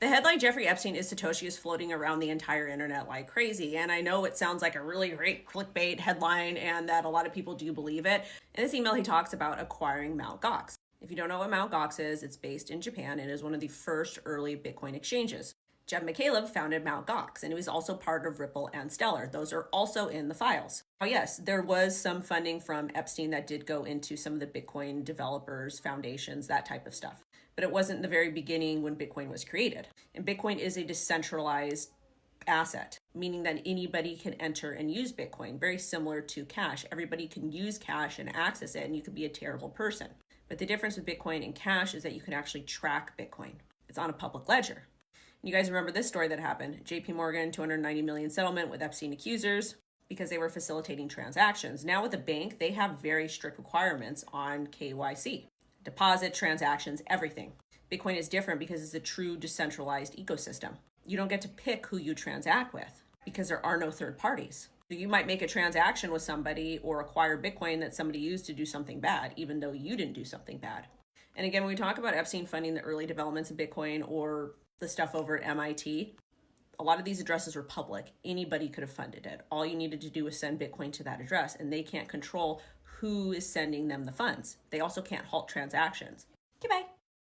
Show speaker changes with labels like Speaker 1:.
Speaker 1: The headline Jeffrey Epstein is Satoshi is floating around the entire internet like crazy. And I know it sounds like a really great clickbait headline and that a lot of people do believe it. In this email, he talks about acquiring Mt. Gox. If you don't know what Mt. Gox is, it's based in Japan and is one of the first early Bitcoin exchanges. Jeb McCaleb founded Mt. Gox, and he was also part of Ripple and Stellar. Those are also in the files. Oh yes, there was some funding from Epstein that did go into some of the Bitcoin developers, foundations, that type of stuff. But it wasn't the very beginning when Bitcoin was created. And Bitcoin is a decentralized asset, meaning that anybody can enter and use Bitcoin, very similar to cash. Everybody can use cash and access it, and you could be a terrible person. But the difference with Bitcoin and cash is that you can actually track Bitcoin. It's on a public ledger. You guys remember this story that happened. JP Morgan, $290 million settlement with Epstein accusers because they were facilitating transactions. Now with the bank, they have very strict requirements on KYC. Deposit, transactions, everything. Bitcoin is different because it's a true decentralized ecosystem. You don't get to pick who you transact with because there are no third parties. So you might make a transaction with somebody or acquire Bitcoin that somebody used to do something bad, even though you didn't do something bad. And again, when we talk about Epstein funding the early developments of Bitcoin or the stuff over at MIT, a lot of these addresses were public. Anybody could have funded it. All you needed to do was send Bitcoin to that address, and they can't control who is sending them the funds. They also can't halt transactions. Goodbye.